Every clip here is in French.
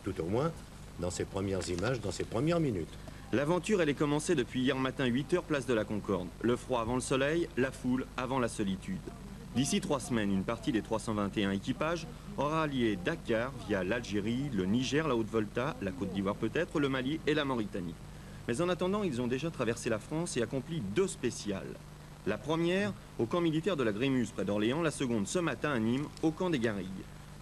tout au moins dans ses premières images, dans ses premières minutes. L'aventure, elle est commencée depuis hier matin 8 h, place de la Concorde. Le froid avant le soleil, la foule avant la solitude. D'ici 3 semaines, une partie des 321 équipages aura allié Dakar via l'Algérie, le Niger, la Haute-Volta, la Côte d'Ivoire peut-être, le Mali et la Mauritanie. Mais en attendant, ils ont déjà traversé la France et accompli 2 spéciales. La première, au camp militaire de la Grémuse, près d'Orléans, la seconde ce matin à Nîmes, au camp des Garrigues.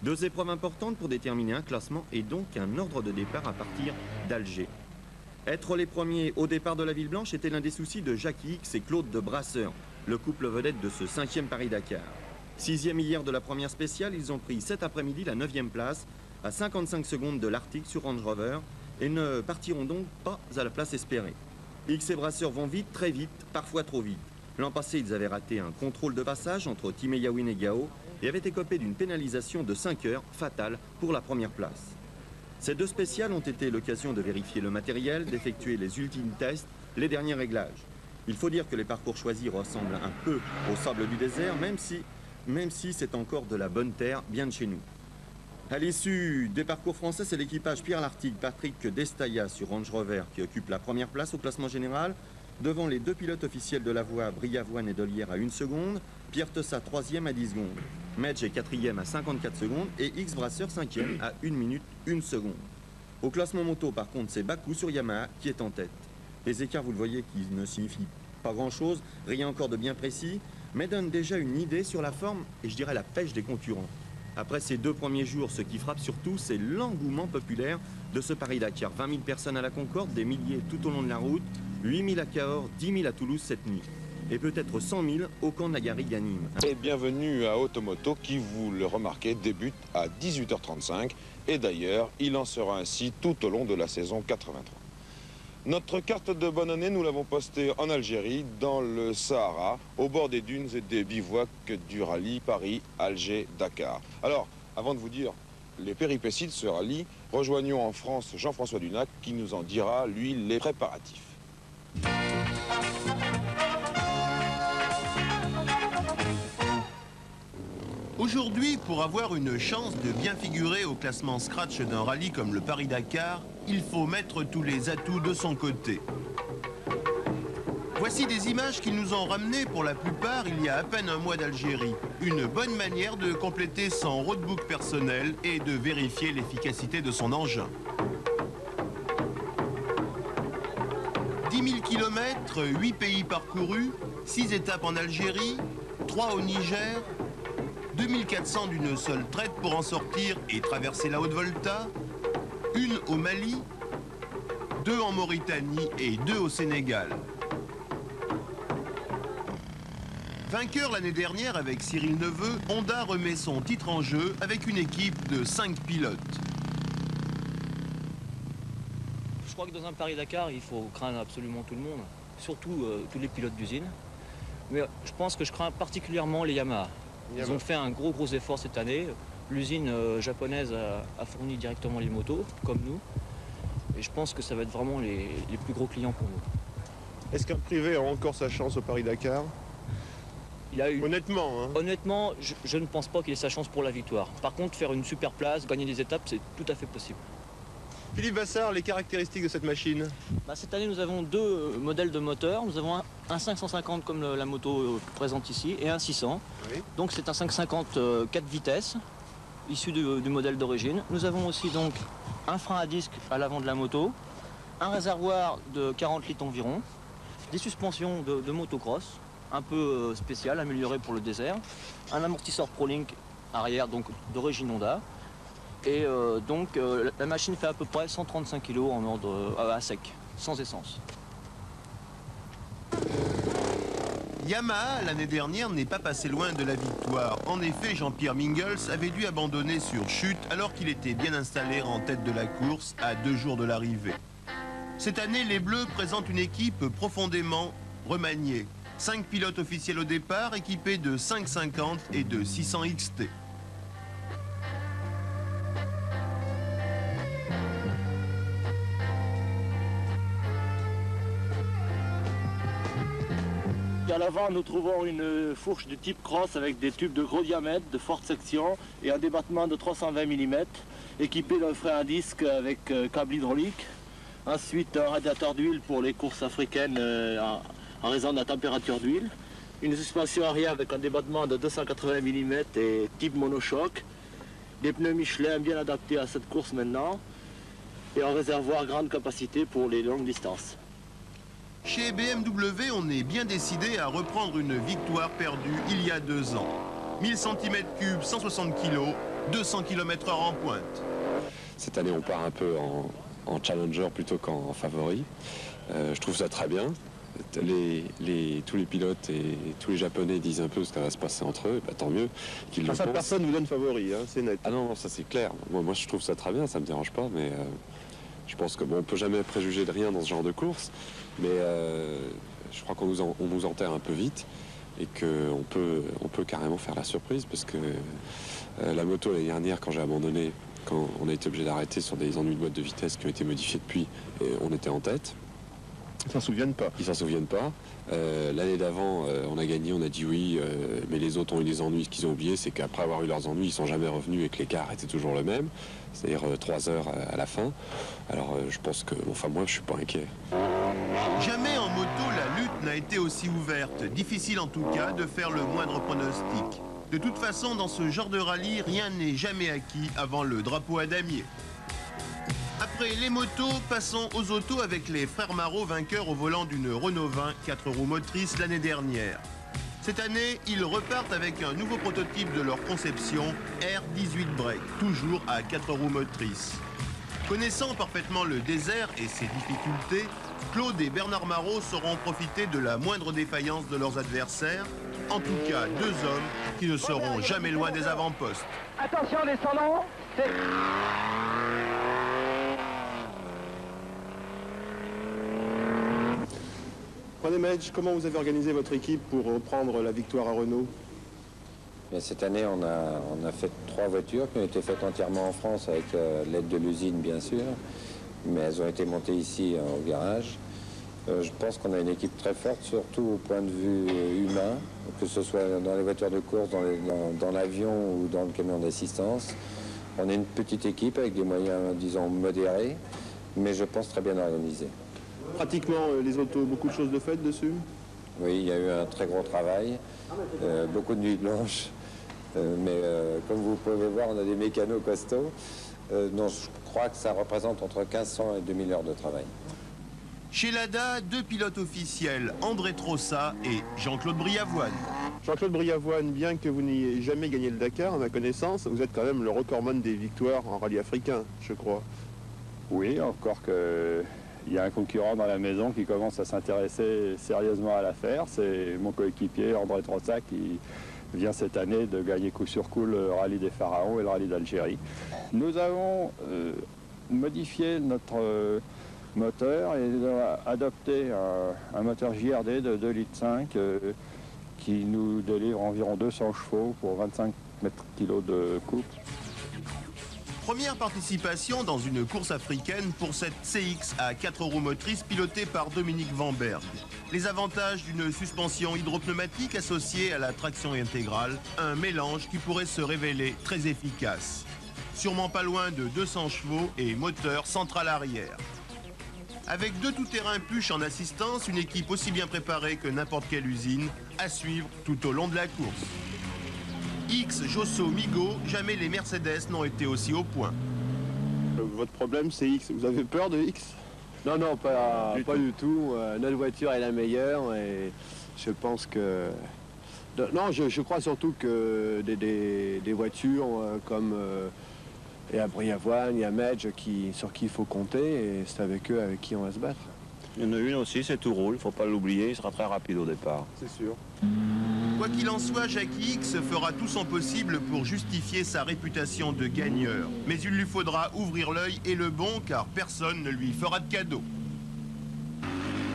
2 épreuves importantes pour déterminer un classement et donc un ordre de départ à partir d'Alger. Être les premiers au départ de la Ville Blanche était l'un des soucis de Jacques X et Claude de Brasseur, le couple vedette de ce 5e Paris-Dakar. 6e hier de la première spéciale, ils ont pris cet après-midi la 9e place, à 55 secondes de l'Arctique sur Range Rover, et ne partiront donc pas à la place espérée. X et Brasseur vont vite, très vite, parfois trop vite. L'an passé, ils avaient raté un contrôle de passage entre Timéyaoune et Gao et avaient écopé d'une pénalisation de 5 heures, fatale pour la première place. Ces 2 spéciales ont été l'occasion de vérifier le matériel, d'effectuer les ultimes tests, les derniers réglages. Il faut dire que les parcours choisis ressemblent un peu au sable du désert, même si c'est encore de la bonne terre, bien de chez nous. À l'issue des parcours français, c'est l'équipage Pierre Lartigue, Patrick Destaya sur Range Rover qui occupe la première place au classement général, devant les 2 pilotes officiels de la voie, Briavoine et Dollière à 1 seconde, Pierre Tessa 3e à 10 secondes, Medj est 4e à 54 secondes et X Brasseur 5e à 1 minute 1 seconde. Au classement moto, par contre, c'est Bakou sur Yamaha qui est en tête. Les écarts, vous le voyez, qui ne signifient pas grand-chose, rien encore de bien précis, mais donnent déjà une idée sur la forme et je dirais la pêche des concurrents. Après ces 2 premiers jours, ce qui frappe surtout, c'est l'engouement populaire de ce Paris-Dakar. 20 000 personnes à la Concorde, des milliers tout au long de la route, 8 000 à Cahors, 10 000 à Toulouse cette nuit. Et peut-être 100 000 au camp de la Garrigue à Nîmes. Et bienvenue à Automoto qui, vous le remarquez, débute à 18 h 35. Et d'ailleurs, il en sera ainsi tout au long de la saison 83. Notre carte de bonne année, nous l'avons postée en Algérie, dans le Sahara, au bord des dunes et des bivouacs du rallye Paris-Alger-Dakar. Alors, avant de vous dire les péripéties de ce rallye, rejoignons en France Jean-François Dunac qui nous en dira, lui, les préparatifs. Aujourd'hui, pour avoir une chance de bien figurer au classement scratch d'un rallye comme le Paris-Dakar, il faut mettre tous les atouts de son côté. Voici des images qu'ils nous ont ramenées pour la plupart il y a à peine un mois d'Algérie. Une bonne manière de compléter son roadbook personnel et de vérifier l'efficacité de son engin. 10 000 km, 8 pays parcourus, 6 étapes en Algérie, 3 au Niger, 2400 d'une seule traite pour en sortir et traverser la Haute-Volta, 1 au Mali, 2 en Mauritanie et 2 au Sénégal. Vainqueur l'année dernière avec Cyril Neveu, Honda remet son titre en jeu avec une équipe de 5 pilotes. Je crois que dans un Paris-Dakar, il faut craindre absolument tout le monde, surtout tous les pilotes d'usine. Mais je pense que je crains particulièrement les Yamaha. Ils ont fait un gros effort cette année. L'usine japonaise a fourni directement les motos, comme nous. Et je pense que ça va être vraiment les plus gros clients pour nous. Est-ce qu'un privé a encore sa chance au Paris-Dakar? Honnêtement, hein. Honnêtement, je ne pense pas qu'il ait sa chance pour la victoire. Par contre, faire une super place, gagner des étapes, c'est tout à fait possible. Philippe Vassar, les caractéristiques de cette machine? Cette année, nous avons 2 modèles de moteur. Nous avons un 550 comme la moto présente ici et un 600. Oui. Donc c'est un 550 4 vitesses, issu du modèle d'origine. Nous avons aussi donc un frein à disque à l'avant de la moto, un réservoir de 40 litres environ, des suspensions de motocross, un peu spéciales, améliorées pour le désert, un amortisseur ProLink arrière, donc d'origine Honda. Et la machine fait à peu près 135 kg en ordre à sec, sans essence. Yamaha, l'année dernière, n'est pas passé loin de la victoire. En effet, Jean-Pierre Mingels avait dû abandonner sur chute alors qu'il était bien installé en tête de la course à 2 jours de l'arrivée. Cette année, les Bleus présentent une équipe profondément remaniée. 5 pilotes officiels au départ, équipés de 550 et de 600 XT. À l'avant, nous trouvons une fourche de type cross avec des tubes de gros diamètre, de forte section et un débattement de 320 mm. équipé d'un frein à disque avec câble hydraulique. Ensuite, un radiateur d'huile pour les courses africaines en raison de la température d'huile. Une suspension arrière avec un débattement de 280 mm et type monochoc. Des pneus Michelin bien adaptés à cette course maintenant. Et un réservoir grande capacité pour les longues distances. Chez BMW, on est bien décidé à reprendre une victoire perdue il y a 2 ans. 1000 cm3, 160 kg, 200 km/h en pointe. Cette année, on part un peu en challenger plutôt qu'en favori. Je trouve ça très bien. Tous les pilotes et tous les Japonais disent un peu ce qui va se passer entre eux, bah, tant mieux qu'ils le pensent. Personne ne vous donne favori, hein, c'est net. Ah non, ça c'est clair. Moi je trouve ça très bien, ça me dérange pas, mais je pense que on peut jamais préjuger de rien dans ce genre de course, mais je crois qu'on nous enterre un peu vite et qu'on peut carrément faire la surprise parce que la moto l'année dernière, quand j'ai abandonné, quand on a été obligé d'arrêter sur des ennuis de boîte de vitesse qui ont été modifiés depuis, on était en tête. Ils s'en souviennent pas. Ils s'en souviennent pas. L'année d'avant, on a gagné, on a dit oui, mais les autres ont eu des ennuis. Ce qu'ils ont oublié, c'est qu'après avoir eu leurs ennuis, ils sont jamais revenus et que l'écart était toujours le même, c'est-à-dire 3 heures à la fin. Alors je pense que, enfin moi, je suis pas inquiet. Jamais en moto, la lutte n'a été aussi ouverte. Difficile en tout cas de faire le moindre pronostic. De toute façon, dans ce genre de rallye, rien n'est jamais acquis avant le drapeau à damier. Après les motos, passons aux autos avec les frères Marot, vainqueurs au volant d'une Renault 20 4 roues motrices l'année dernière. Cette année, ils repartent avec un nouveau prototype de leur conception, R18 Break, toujours à 4 roues motrices. Connaissant parfaitement le désert et ses difficultés, Claude et Bernard Marot sauront profiter de la moindre défaillance de leurs adversaires. En tout cas, 2 hommes qui ne seront jamais loin des avant-postes. Attention descendant, c'est... René Medj, comment vous avez organisé votre équipe pour reprendre la victoire à Renault? Mais cette année, on a fait 3 voitures qui ont été faites entièrement en France avec l'aide de l'usine, bien sûr. Mais elles ont été montées ici au garage. Je pense qu'on a une équipe très forte, surtout au point de vue humain, que ce soit dans les voitures de course, dans l'avion ou dans le camion d'assistance. On est une petite équipe avec des moyens, disons, modérés, mais je pense très bien organisée. Pratiquement les autos, beaucoup de choses de faites dessus? Oui, il y a eu un très gros travail, beaucoup de nuits blanches, mais comme vous pouvez voir, on a des mécanos costauds. Non, je crois que ça représente entre 1500 et 2000 heures de travail. Chez Lada, 2 pilotes officiels, André Trossa et Jean-Claude Briavoine. Jean-Claude Briavoine, bien que vous n'ayez jamais gagné le Dakar, à ma connaissance, vous êtes quand même le recordman des victoires en rallye africain, je crois. Oui, encore que... Il y a un concurrent dans la maison qui commence à s'intéresser sérieusement à l'affaire. C'est mon coéquipier André Trossa qui vient cette année de gagner coup sur coup le rallye des Pharaons et le rallye d'Algérie. Nous avons modifié notre moteur et adopté un moteur JRD de 2,5 litres qui nous délivre environ 200 chevaux pour 25 kg de couple. Première participation dans une course africaine pour cette CX à 4 roues motrices pilotée par Dominique Vanberg. Les avantages d'une suspension hydropneumatique associée à la traction intégrale, un mélange qui pourrait se révéler très efficace. Sûrement pas loin de 200 chevaux et moteur central arrière. Avec 2 tout-terrain Puch en assistance, une équipe aussi bien préparée que n'importe quelle usine, à suivre tout au long de la course. X, Josso, Migo, jamais les Mercedes n'ont été aussi au point. Votre problème, c'est X. Vous avez peur de X? Non, non, pas du tout. Notre voiture est la meilleure et je pense que... Non, je crois surtout que des voitures comme... Il y a Briavoine, il y a Medj sur qui il faut compter et c'est avec eux avec qui on va se battre. Il y en a une aussi, c'est Touroul, il ne faut pas l'oublier, il sera très rapide au départ. C'est sûr. Quoi qu'il en soit, Jackie X fera tout son possible pour justifier sa réputation de gagneur. Mais il lui faudra ouvrir l'œil et le bon, car personne ne lui fera de cadeau.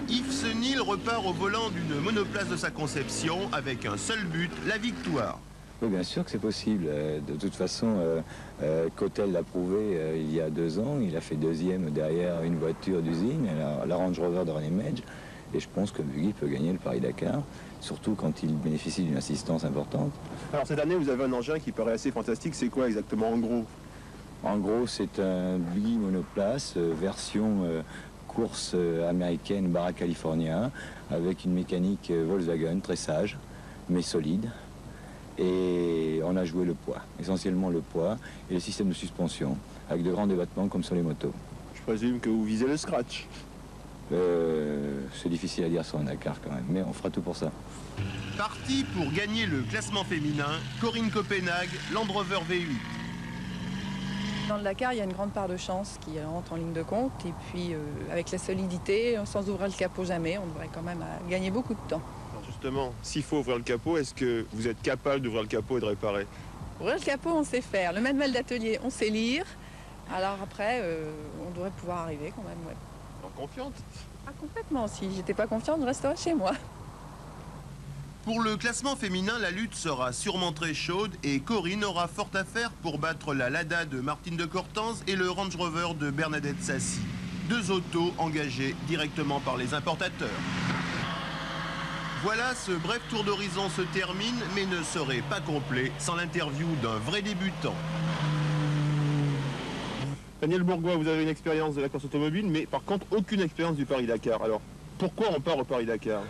Yves Senil repart au volant d'une monoplace de sa conception avec un seul but, la victoire. Oui, bien sûr que c'est possible. De toute façon, Cottel l'a prouvé il y a 2 ans. Il a fait 2e derrière une voiture d'usine, la Range Rover de René Medj. Et je pense que Buggy peut gagner le Paris-Dakar, surtout quand il bénéficie d'une assistance importante. Alors cette année, vous avez un engin qui paraît assez fantastique. C'est quoi exactement en gros? En gros, c'est un buggy monoplace version course américaine Barra California avec une mécanique Volkswagen très sage mais solide. Et on a joué le poids, essentiellement le poids et le système de suspension avec de grands débattements comme sur les motos. Je présume que vous visez le scratch. C'est difficile à dire sur un Dakar quand même, mais on fera tout pour ça. Parti pour gagner le classement féminin, Corinne Copenhague, Land Rover V8. Dans le Dakar, il y a une grande part de chance qui entre en ligne de compte. Et puis, avec la solidité, sans ouvrir le capot jamais, on devrait quand même gagner beaucoup de temps. Alors justement, s'il faut ouvrir le capot, est-ce que vous êtes capable d'ouvrir le capot et de réparer? Ouvrir le capot, on sait faire. Le manuel d'atelier, on sait lire. Alors après, on devrait pouvoir arriver quand même, ouais. Alors, confiante? Ah, complètement. Si j'étais pas confiante, je resterais chez moi. Pour le classement féminin, la lutte sera sûrement très chaude et Corinne aura fort à faire pour battre la Lada de Martine de Cortanze et le Range Rover de Bernadette Sassy. Deux autos engagées directement par les importateurs. Voilà, ce bref tour d'horizon se termine, mais ne serait pas complet sans l'interview d'un vrai débutant. Daniel Bourgois, vous avez une expérience de la course automobile, mais par contre aucune expérience du Paris-Dakar. Alors, pourquoi on part au Paris-Dakar?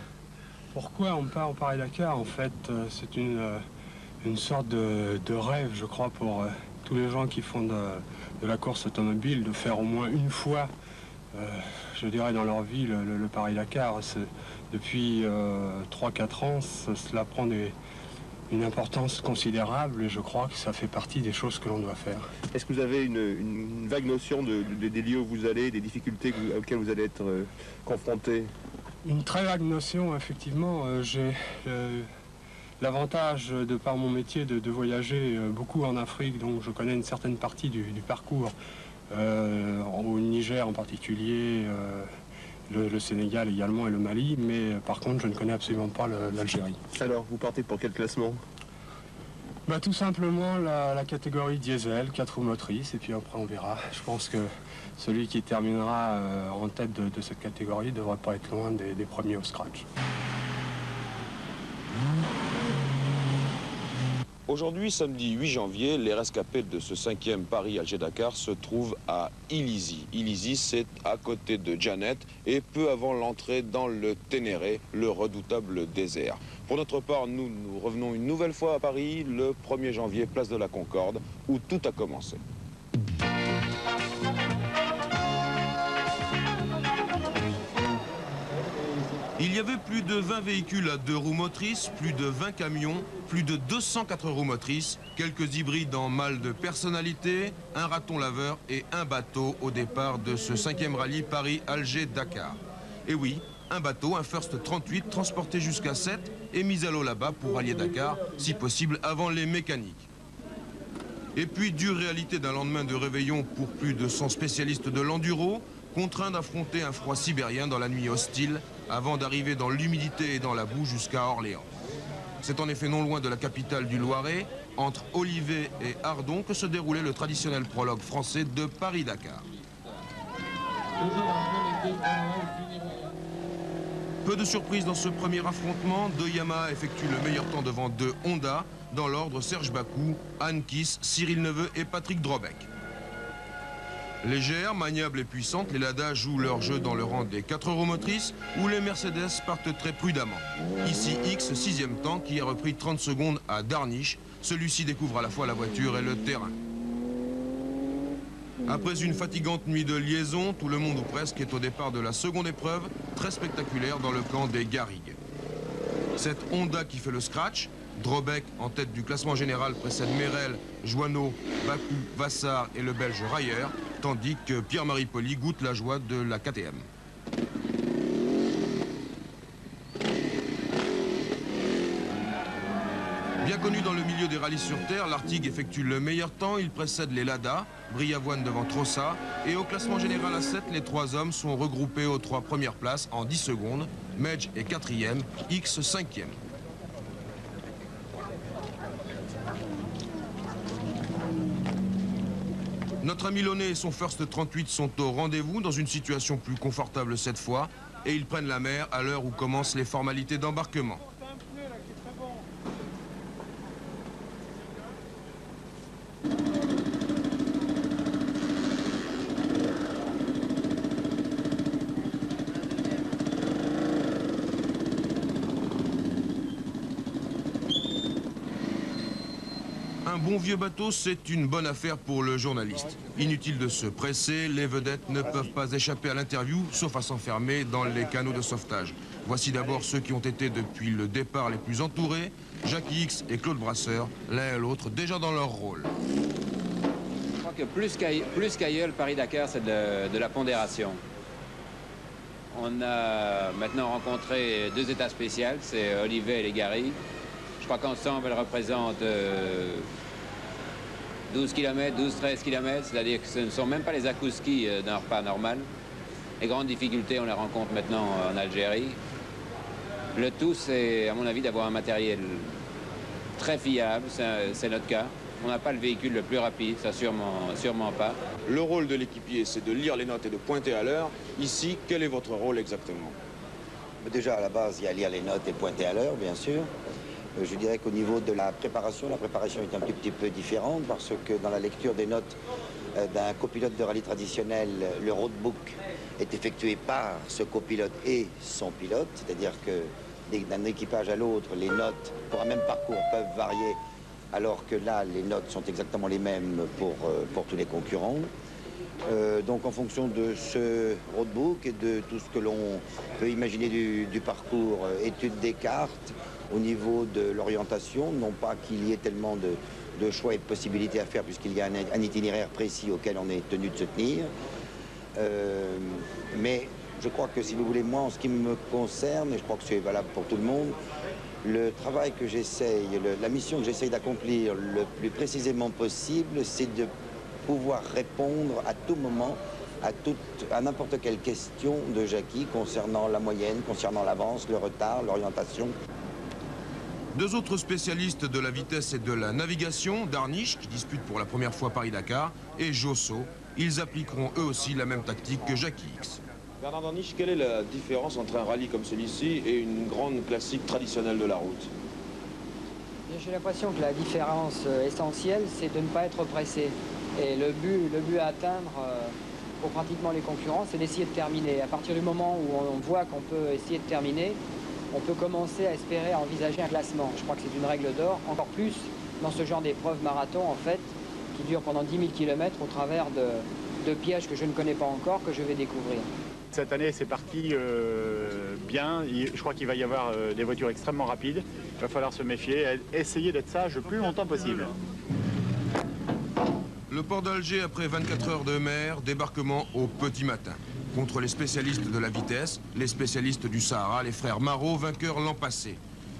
Pourquoi on part au Paris-Dakar? En fait, c'est une sorte de rêve, je crois, pour tous les gens qui font de la course automobile, de faire au moins une fois, je dirais, dans leur vie, le Paris-Dakar. Depuis 3-4 ans, cela prend une importance considérable et je crois que ça fait partie des choses que l'on doit faire. Est-ce que vous avez une vague notion des lieux où vous allez, des difficultés auxquelles vous allez être confrontés? Une très vague notion, effectivement. J'ai l'avantage, de par mon métier, de voyager beaucoup en Afrique, donc je connais une certaine partie du parcours, au Niger en particulier, le Sénégal également et le Mali, mais par contre je ne connais absolument pas l'Algérie. Alors, vous partez pour quel classement? Tout simplement la catégorie diesel, 4 roues motrices, et puis après on verra. Je pense que celui qui terminera en tête de cette catégorie ne devrait pas être loin des premiers au scratch. Aujourd'hui, samedi 8 janvier, les rescapés de ce 5e Paris-Alger-Dakar se trouvent à Ilizy. Ilizy, c'est à côté de Djanet et peu avant l'entrée dans le Ténéré, le redoutable désert. Pour notre part, nous revenons une nouvelle fois à Paris le 1er janvier, place de la Concorde, où tout a commencé. Il y avait plus de 20 véhicules à 2 roues motrices, plus de 20 camions, plus de 204 roues motrices, quelques hybrides en mâle de personnalité, un raton laveur et un bateau au départ de ce 5e rallye Paris-Alger-Dakar. Et oui, un bateau, un First 38, transporté jusqu'à 7 et mis à l'eau là-bas pour rallier Dakar, si possible avant les mécaniques. Et puis, dure réalité d'un lendemain de réveillon pour plus de 100 spécialistes de l'enduro, contraints d'affronter un froid sibérien dans la nuit hostile, avant d'arriver dans l'humidité et dans la boue jusqu'à Orléans. C'est en effet non loin de la capitale du Loiret, entre Olivet et Ardon, que se déroulait le traditionnel prologue français de Paris-Dakar. Peu de surprises dans ce premier affrontement. 2 Yamaha effectuent le meilleur temps devant 2 Honda, dans l'ordre Serge Bakou, Anne Kiss, Cyril Neveu et Patrick Drobeck. Légères, maniables et puissantes, les Lada jouent leur jeu dans le rang des 4 roues motrices, où les Mercedes partent très prudemment. Ici X, 6e temps, qui a repris 30 secondes à Darniche. Celui-ci découvre à la fois la voiture et le terrain. Après une fatigante nuit de liaison, tout le monde ou presque est au départ de la seconde épreuve, très spectaculaire dans le camp des Garrigues. Cette Honda qui fait le scratch, Drobeck en tête du classement général précède Merel, Joanneau, Bakou, Vassar et le Belge Rayer, tandis que Pierre-Marie Poli goûte la joie de la KTM. Bien connu dans le milieu des rallyes sur terre, l'Artigue effectue le meilleur temps, il précède les Lada, Briavoine devant Trossa, et au classement général à 7, les 3 hommes sont regroupés aux 3 premières places en 10 secondes, Medj est 4e, X 5e. Notre ami Launay et son First 38 sont au rendez-vous dans une situation plus confortable cette fois et ils prennent la mer à l'heure où commencent les formalités d'embarquement. bon vieux bateau, c'est une bonne affaire pour le journaliste. Inutile de se presser, les vedettes ne peuvent pas échapper à l'interview, sauf à s'enfermer dans les canaux de sauvetage. Voici d'abord ceux qui ont été depuis le départ les plus entourés, Jackie X et Claude Brasseur, l'un et l'autre déjà dans leur rôle. Je crois que plus qu'ailleurs, le Paris-Dakar, c'est de la pondération. On a maintenant rencontré deux états spéciaux, c'est Olivet et les Garrigues. Je crois qu'ensemble, elles représentent 12 km, 12-13 km, c'est-à-dire que ce ne sont même pas les akouskis d'un repas normal. Les grandes difficultés, on les rencontre maintenant en Algérie. Le tout, c'est, à mon avis, d'avoir un matériel très fiable, c'est notre cas. On n'a pas le véhicule le plus rapide, ça sûrement pas. Le rôle de l'équipier, c'est de lire les notes et de pointer à l'heure. Ici, quel est votre rôle exactement? Déjà, à la base, il y a lire les notes et pointer à l'heure, bien sûr. Je dirais qu'au niveau de la préparation est un petit peu différente parce que dans la lecture des notes d'un copilote de rallye traditionnel, le roadbook est effectué par ce copilote et son pilote, c'est-à-dire que d'un équipage à l'autre, les notes pour un même parcours peuvent varier, alors que là, les notes sont exactement les mêmes pour tous les concurrents. Donc en fonction de ce roadbook et de tout ce que l'on peut imaginer du parcours, étude des cartes, au niveau de l'orientation, non pas qu'il y ait tellement de choix et de possibilités à faire puisqu'il y a un itinéraire précis auquel on est tenu de se tenir. Mais je crois que si vous voulez, moi en ce qui me concerne, et je crois que c'est valable pour tout le monde, le travail que j'essaye, la mission que j'essaye d'accomplir le plus précisément possible, c'est de pouvoir répondre à tout moment à n'importe quelle question de Jackie concernant la moyenne, concernant l'avance, le retard, l'orientation. Deux autres spécialistes de la vitesse et de la navigation, Darniche, qui dispute pour la première fois Paris-Dakar, et Josso, ils appliqueront eux aussi la même tactique que Jackie X. Bernard Darniche, quelle est la différence entre un rallye comme celui-ci et une grande classique traditionnelle de la route? J'ai l'impression que la différence essentielle, c'est de ne pas être pressé. Et le but à atteindre pour pratiquement les concurrents, c'est d'essayer de terminer. À partir du moment où on voit qu'on peut essayer de terminer, on peut commencer à espérer à envisager un classement. Je crois que c'est une règle d'or, encore plus dans ce genre d'épreuve marathon, en fait, qui dure pendant 10 000 km au travers de pièges que je ne connais pas encore, que je vais découvrir. Cette année, c'est parti bien. Je crois qu'il va y avoir des voitures extrêmement rapides. Il va falloir se méfier, essayer d'être sage le plus longtemps possible. Le port d'Alger, après 24 heures de mer, débarquement au petit matin. Contre les spécialistes de la vitesse, les spécialistes du Sahara, les frères Marot, vainqueurs l'an passé.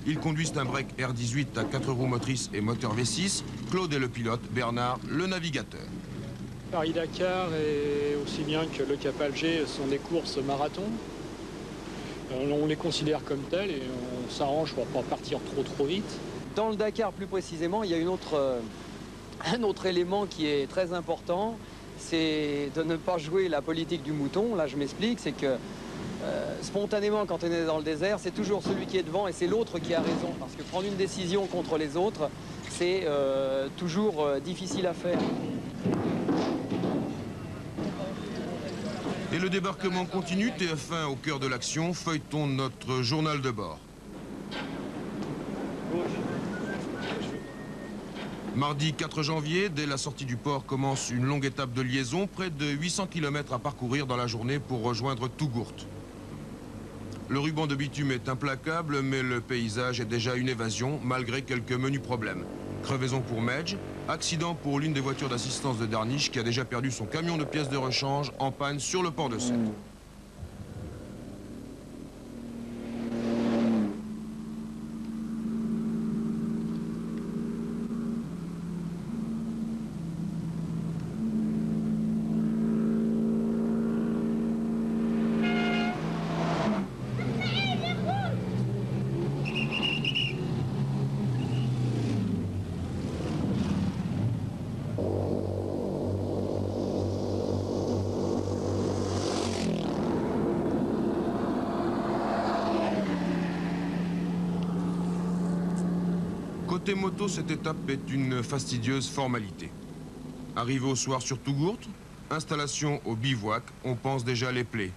Ils conduisent un break R18 à 4 roues motrices et moteur V6. Claude est le pilote, Bernard le navigateur. Paris-Dakar et aussi bien que le Cap Alger sont des courses marathon. On les considère comme telles et on s'arrange pour pas partir trop vite. Dans le Dakar, plus précisément, il y a un autre élément qui est très important, c'est de ne pas jouer la politique du mouton. Là, je m'explique, c'est que spontanément, quand on est dans le désert, c'est toujours celui qui est devant et c'est l'autre qui a raison. Parce que prendre une décision contre les autres, c'est toujours difficile à faire. Et le débarquement continue, TF1 au cœur de l'action, feuilletons notre journal de bord. Mardi 4 janvier, dès la sortie du port, commence une longue étape de liaison, près de 800 km à parcourir dans la journée pour rejoindre Tougourt. Le ruban de bitume est implacable, mais le paysage est déjà une évasion, malgré quelques menus problèmes. Crevaison pour Medj, accident pour l'une des voitures d'assistance de Darniche qui a déjà perdu son camion de pièces de rechange en panne sur le port de Sète. Côté moto, cette étape est une fastidieuse formalité. Arrivé au soir sur Tougourt, installation au bivouac, on pense déjà les plaies.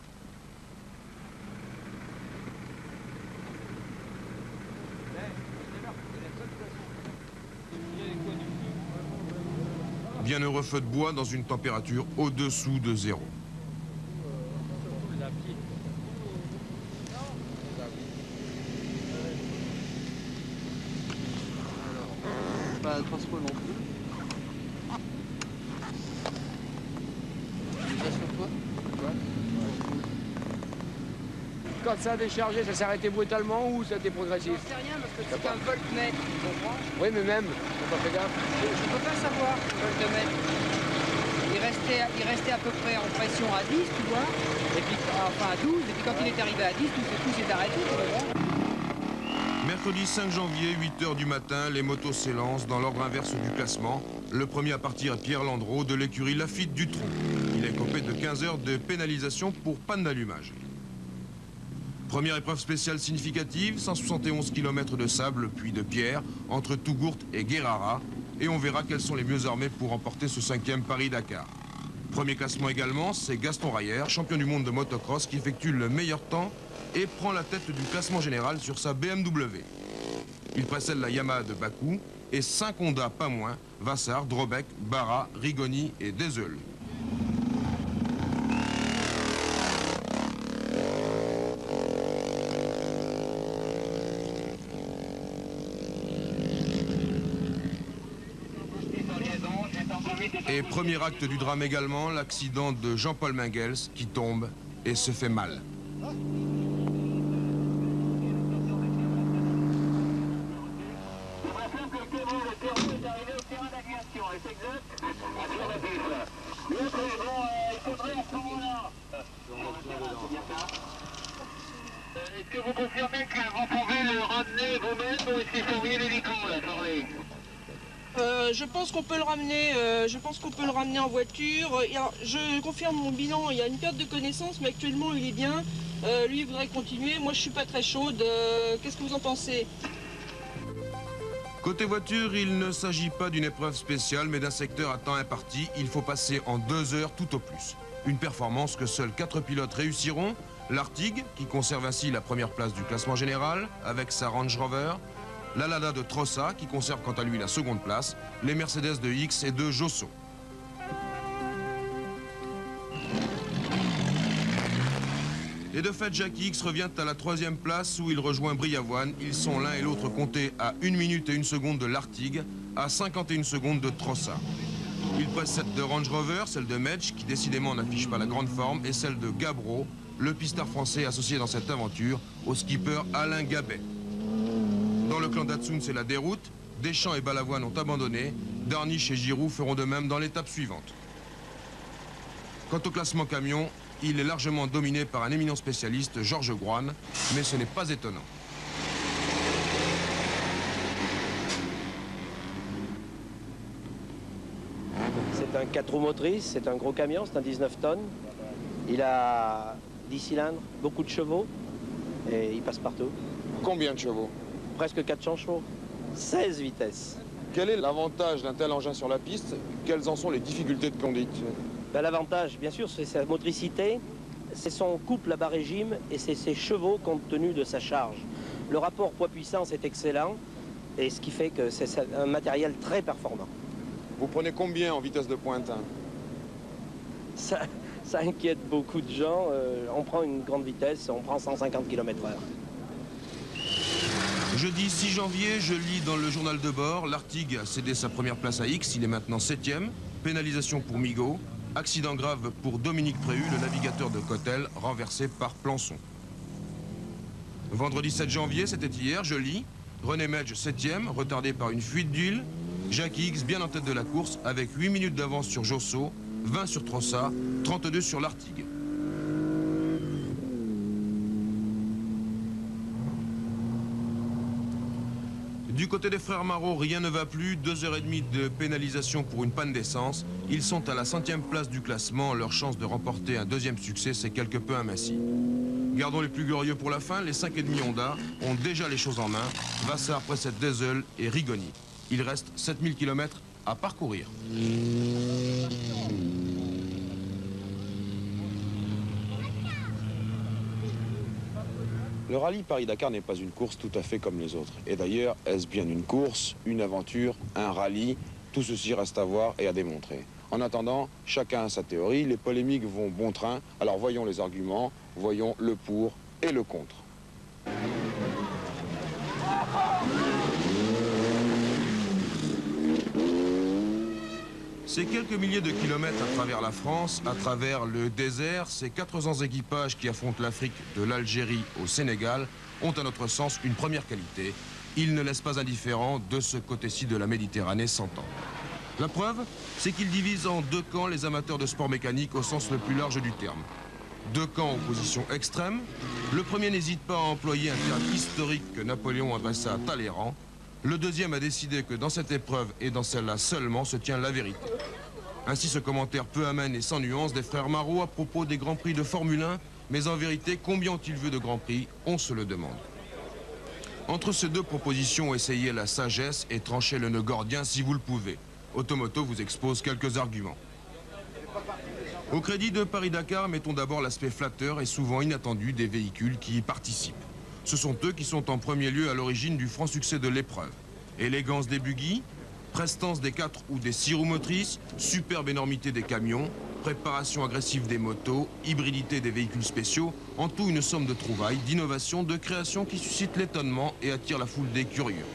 Bienheureux feu de bois dans une température au-dessous de 0. Pas trop non plus. Quand ça a déchargé, ça s'est arrêté brutalement ou ça a été progressif? Je sais rien parce que c'est un voltmètre, tu comprends? Oui, mais même, t'as pas fait gaffe. Je ne peux pas savoir, voltmètre. Il restait à peu près en pression à 10, tu vois, et puis, enfin à 12, et puis quand il est arrivé à 10, tout s'est arrêté, tu vois. Mercredi 5 janvier, 8 h du matin, les motos s'élancent dans l'ordre inverse du classement. Le premier à partir est Pierre Landreau de l'écurie Lafitte du Tronc. Il est copé de 15 heures de pénalisation pour panne d'allumage. Première épreuve spéciale significative, 171 km de sable puis de pierre entre Tougourt et Guérara. Et on verra quels sont les mieux armés pour remporter ce 5e Paris-Dakar. Premier classement également, c'est Gaston Rayer, champion du monde de motocross, qui effectue le meilleur temps et prend la tête du classement général sur sa BMW. Il précède la Yamaha de Bakou et 5 Honda pas moins, Vassar, Drobeck, Barra, Rigoni et Deseul. Et premier acte du drame également, l'accident de Jean-Paul Mingels qui tombe et se fait mal. Est-ce que vous confirmez que vous pouvez le ramener vous-même ou est-ce qu'il faut envoyer l'hélico là, Charlie? Je pense qu'on peut le ramener, en voiture. Je confirme mon bilan, il y a une perte de connaissance, mais actuellement il est bien. Lui il voudrait continuer, moi je suis pas très chaude. Qu'est-ce que vous en pensez? Côté voiture, il ne s'agit pas d'une épreuve spéciale, mais d'un secteur à temps imparti. Il faut passer en 2 heures tout au plus. Une performance que seuls 4 pilotes réussiront. L'Artigue, qui conserve ainsi la première place du classement général, avec sa Range Rover. La Lada de Trossa, qui conserve quant à lui la seconde place. Les Mercedes de X et de Josso. Et de fait, Jackie X revient à la 3e place où il rejoint Briavoine. Ils sont l'un et l'autre comptés à 1 minute et 1 seconde de l'Artigue, à 51 secondes de Trossa. Il précède de Range Rover, celle de Medj, qui décidément n'affiche pas la grande forme, et celle de Gabro, le pistard français associé dans cette aventure au skipper Alain Gabet. Dans le clan Datsun, c'est la déroute. Deschamps et Balavoine ont abandonné. Darniche et Giroud feront de même dans l'étape suivante. Quant au classement camion, il est largement dominé par un éminent spécialiste, Georges Groine, mais ce n'est pas étonnant. C'est un 4 roues motrices, c'est un gros camion, c'est un 19 tonnes. Il a 10 cylindres, beaucoup de chevaux, et il passe partout. Combien de chevaux? Presque 400 chevaux, 16 vitesses. Quel est l'avantage d'un tel engin sur la piste? Quelles en sont les difficultés de conduite? Ben, l'avantage, bien sûr, c'est sa motricité, c'est son couple à bas régime et c'est ses chevaux compte tenu de sa charge. Le rapport poids-puissance est excellent et ce qui fait que c'est un matériel très performant. Vous prenez combien en vitesse de pointe? Ça inquiète beaucoup de gens. On prend une grande vitesse, on prend 150 km/h. Jeudi 6 janvier, je lis dans le journal de bord, l'Artigue a cédé sa première place à X, il est maintenant 7e. Pénalisation pour Migaud. Accident grave pour Dominique Préhu, le navigateur de Cotel, renversé par Plançon. Vendredi 7 janvier, c'était hier, je lis. René Medj 7e, retardé par une fuite d'huile. Jackie X bien en tête de la course, avec 8 minutes d'avance sur Josso, 20 sur Trossa, 32 sur l'Artigue. Du côté des frères Marot, rien ne va plus. 2h30 de pénalisation pour une panne d'essence. Ils sont à la 100e place du classement. Leur chance de remporter un 2e succès s'est quelque peu amincie. Gardons les plus glorieux pour la fin. Les 5,5 Honda ont déjà les choses en main. Vassar précède Deseul et Rigoni. Il reste 7000 km à parcourir. Le rallye Paris-Dakar n'est pas une course tout à fait comme les autres. Et d'ailleurs, est-ce bien une course, une aventure, un rallye? Tout ceci reste à voir et à démontrer. En attendant, chacun a sa théorie, les polémiques vont bon train, alors voyons les arguments, voyons le pour et le contre. Ces quelques milliers de kilomètres à travers la France, à travers le désert, ces 400 équipages qui affrontent l'Afrique de l'Algérie au Sénégal ont à notre sens une première qualité. Ils ne laissent pas indifférents de ce côté-ci de la Méditerranée s'entend. La preuve, c'est qu'ils divisent en deux camps les amateurs de sport mécanique au sens le plus large du terme. Deux camps aux positions extrêmes. Le premier n'hésite pas à employer un terme historique que Napoléon adressa à Talleyrand. Le deuxième a décidé que dans cette épreuve et dans celle-là seulement se tient la vérité. Ainsi ce commentaire peu amène et sans nuance des frères Marot à propos des Grands Prix de Formule 1, mais en vérité, combien ont-ils vu de Grands Prix? On se le demande. Entre ces deux propositions, essayez la sagesse et tranchez le nœud gordien si vous le pouvez. Automoto vous expose quelques arguments. Au crédit de Paris-Dakar, mettons d'abord l'aspect flatteur et souvent inattendu des véhicules qui y participent. Ce sont eux qui sont en premier lieu à l'origine du franc succès de l'épreuve. Élégance des buggy, prestance des 4 ou des 6 roues motrices, superbe énormité des camions, préparation agressive des motos, hybridité des véhicules spéciaux, en tout une somme de trouvailles, d'innovations, de créations qui suscitent l'étonnement et attirent la foule des curieux.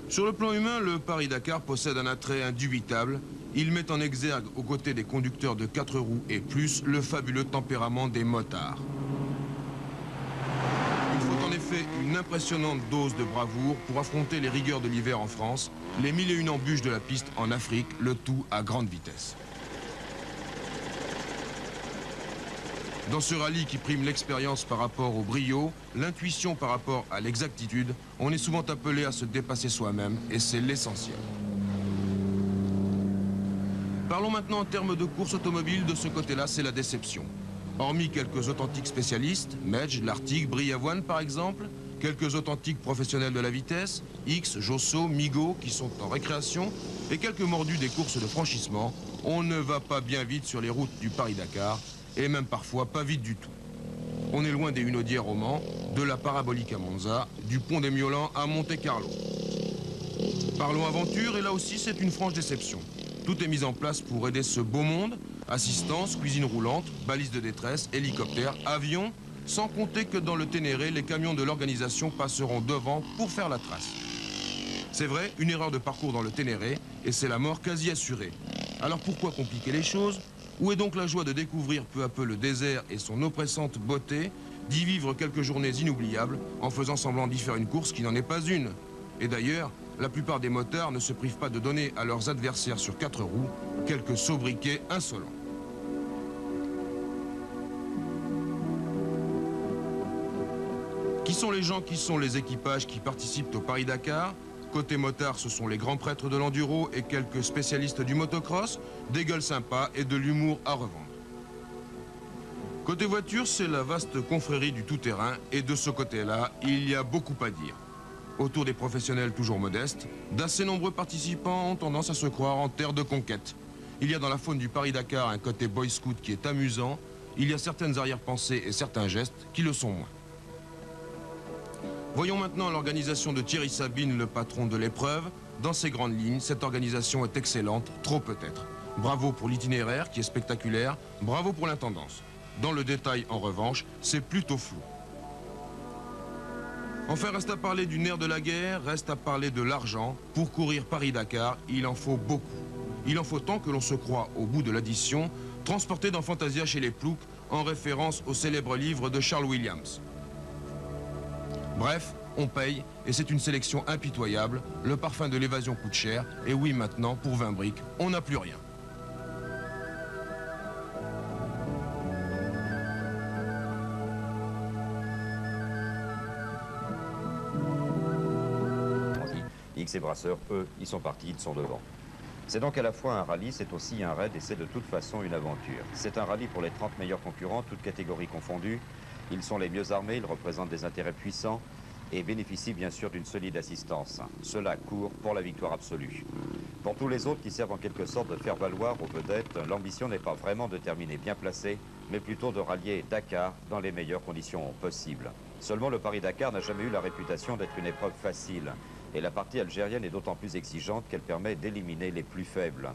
Sur le plan humain, le Paris-Dakar possède un attrait indubitable. Il met en exergue, aux côtés des conducteurs de 4 roues et plus, le fabuleux tempérament des motards. Il faut en effet une impressionnante dose de bravoure pour affronter les rigueurs de l'hiver en France, les 1001 embûches de la piste en Afrique, le tout à grande vitesse. Dans ce rallye qui prime l'expérience par rapport au brio, l'intuition par rapport à l'exactitude, on est souvent appelé à se dépasser soi-même, et c'est l'essentiel. Parlons maintenant en termes de course automobile. De ce côté-là, c'est la déception. Hormis quelques authentiques spécialistes, Medge, Lartigue, Briavoine par exemple, quelques authentiques professionnels de la vitesse, X, Josso, Migo qui sont en récréation, et quelques mordus des courses de franchissement, on ne va pas bien vite sur les routes du Paris-Dakar, et même parfois pas vite du tout. On est loin des Hunaudières au Mans, de la parabolique à Monza, du pont des Miolans à Monte-Carlo. Parlons aventure, et là aussi c'est une franche déception. Tout est mis en place pour aider ce beau monde. Assistance, cuisine roulante, balises de détresse, hélicoptères, avions, sans compter que dans le Ténéré, les camions de l'organisation passeront devant pour faire la trace. C'est vrai, une erreur de parcours dans le Ténéré, et c'est la mort quasi assurée. Alors pourquoi compliquer les choses? Où est donc la joie de découvrir peu à peu le désert et son oppressante beauté, d'y vivre quelques journées inoubliables, en faisant semblant d'y faire une course qui n'en est pas une? Et d'ailleurs, la plupart des motards ne se privent pas de donner à leurs adversaires sur 4 roues quelques sobriquets insolents. Qui sont les gens, qui sont les équipages qui participent au Paris-Dakar? Côté motard, ce sont les grands prêtres de l'enduro et quelques spécialistes du motocross, des gueules sympas et de l'humour à revendre. Côté voiture, c'est la vaste confrérie du tout-terrain, et de ce côté-là, il y a beaucoup à dire. Autour des professionnels toujours modestes, d'assez nombreux participants ont tendance à se croire en terre de conquête. Il y a dans la faune du Paris-Dakar un côté boy scout qui est amusant, il y a certaines arrière-pensées et certains gestes qui le sont moins. Voyons maintenant l'organisation de Thierry Sabine, le patron de l'épreuve. Dans ses grandes lignes, cette organisation est excellente, trop peut-être. Bravo pour l'itinéraire qui est spectaculaire, bravo pour l'intendance. Dans le détail, en revanche, c'est plutôt flou. Enfin, reste à parler du nerf de la guerre, reste à parler de l'argent. Pour courir Paris-Dakar, il en faut beaucoup. Il en faut tant que l'on se croit, au bout de l'addition, transporté dans Fantasia chez les Ploucs, en référence au célèbre livre de Charles Williams. Bref, on paye, et c'est une sélection impitoyable. Le parfum de l'évasion coûte cher, et oui, maintenant, pour 20 briques, on n'a plus rien. X et Brasseur, eux, ils sont partis, ils sont devant. C'est donc à la fois un rallye, c'est aussi un raid et c'est de toute façon une aventure. C'est un rallye pour les 30 meilleurs concurrents, toutes catégories confondues. Ils sont les mieux armés, ils représentent des intérêts puissants et bénéficient bien sûr d'une solide assistance. Cela court pour la victoire absolue. Pour tous les autres qui servent en quelque sorte de faire valoir aux vedettes, l'ambition n'est pas vraiment de terminer bien placé, mais plutôt de rallier Dakar dans les meilleures conditions possibles. Seulement le Paris-Dakar n'a jamais eu la réputation d'être une épreuve facile. Et la partie algérienne est d'autant plus exigeante qu'elle permet d'éliminer les plus faibles.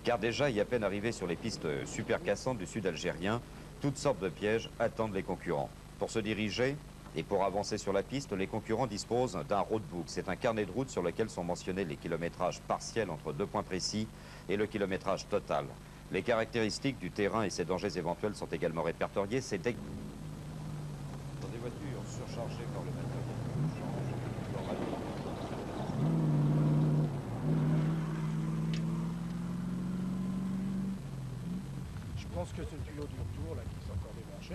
Car déjà, y à peine arrivé sur les pistes super cassantes du sud algérien, toutes sortes de pièges attendent les concurrents. Pour se diriger et pour avancer sur la piste, les concurrents disposent d'un roadbook. C'est un carnet de route sur lequel sont mentionnés les kilométrages partiels entre 2 points précis et le kilométrage total. Les caractéristiques du terrain et ses dangers éventuels sont également répertoriés. C'est dans des voitures surchargées par le matériel de change, Je pense que c'est le tuyau du retour là qui s'est encore débranché.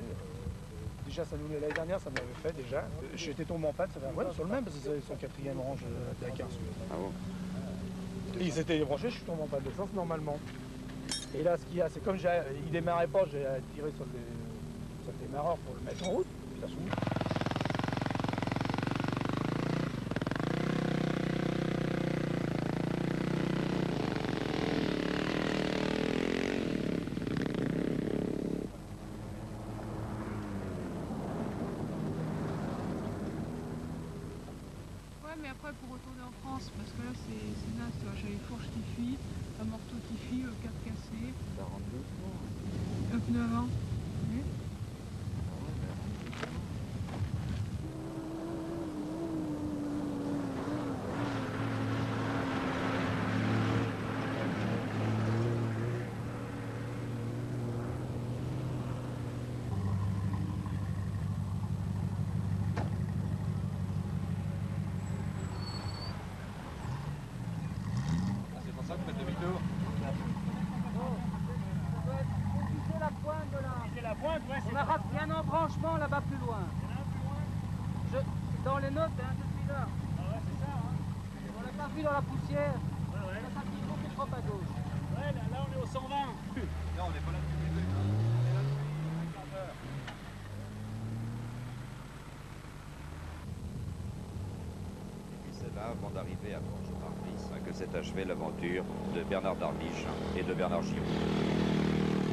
Déjà, l'année dernière, ça me l'avait fait déjà. J'étais tombé en panne, ça fait sur le même, parce que c'est son 4e range de la 15. Ah bon? Et il s'était débranché, je suis tombé en panne d'essence normalement. Et là, ce qu'il y a, c'est comme il démarrait pas, j'ai tiré sur le démarreur pour le mettre en route, puis ça s'ouvre. Mais après pour retourner en France, parce que là c'est naze, tu vois, j'ai les fourches qui fuient, un morceau qui fuit, le cap cassé. 42 pneus avant. Oui. On a raté un embranchement là-bas plus loin. Dans les notes, hein, je suis là. Ah ouais, c'est ça, hein. On l'a pas vu dans la poussière. Ouais, ouais. On a parti beaucoup trop à gauche. Ouais, là on est au 120. Là, on n'est pas là depuis le début. On est là depuis un quart d'heure. Et puis c'est là, avant d'arriver à Forges-Marlis, que s'est achevée l'aventure de Bernard Darmiche et de Bernard Giraud.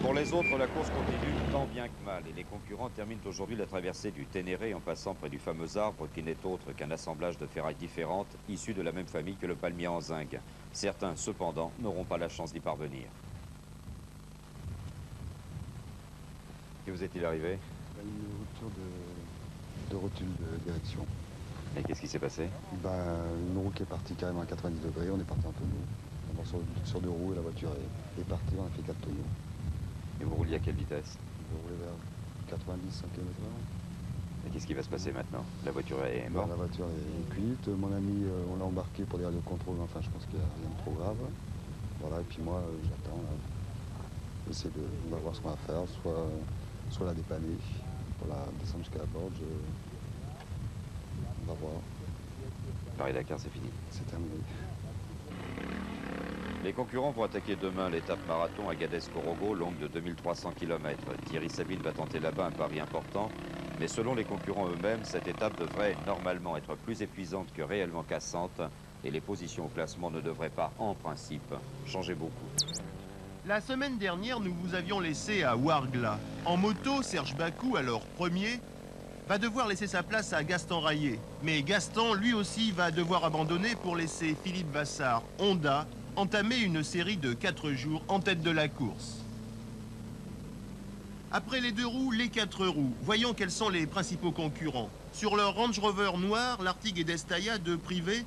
Pour les autres, la course continue tant bien que mal et les concurrents terminent aujourd'hui la traversée du Ténéré en passant près du fameux arbre qui n'est autre qu'un assemblage de ferrailles différentes issues de la même famille que le palmier en zinc. Certains, cependant, n'auront pas la chance d'y parvenir. Que vous est-il arrivé? Une rupture de rotule de direction. Et qu'est-ce qui s'est passé? Une roue qui est partie carrément à 90 degrés, on est parti un tonneau. Sur 2 roues et la voiture est partie, on a fait 4 tonneaux. Et vous rouliez à quelle vitesse? Je roulais vers 90 km/h. Et qu'est-ce qui va se passer maintenant? La voiture est morte? La voiture est cuite. Mon ami, on l'a embarqué pour des radios de contrôle, mais enfin je pense qu'il n'y a rien de trop grave. Voilà, et puis moi j'attends. On va voir ce qu'on va faire, soit la dépanner pour la descendre jusqu'à la porte. On va voir. Paris-Dakar, c'est fini. C'est terminé. Les concurrents vont attaquer demain l'étape marathon à Gadez-Corogo, longue de 2300 km. Thierry Sabine va tenter là-bas un pari important, mais selon les concurrents eux-mêmes, cette étape devrait normalement être plus épuisante que réellement cassante, et les positions au classement ne devraient pas, en principe, changer beaucoup. La semaine dernière, nous vous avions laissé à Ouargla. En moto, Serge Bacou, alors premier, va devoir laisser sa place à Gaston Rayet. Mais Gaston, lui aussi, va devoir abandonner pour laisser Philippe Vassart, Honda, entamer une série de 4 jours en tête de la course. Après les 2 roues, les 4 roues. Voyons quels sont les principaux concurrents. Sur leur Range Rover noir, l'Artigue et Destaya, 2 privés,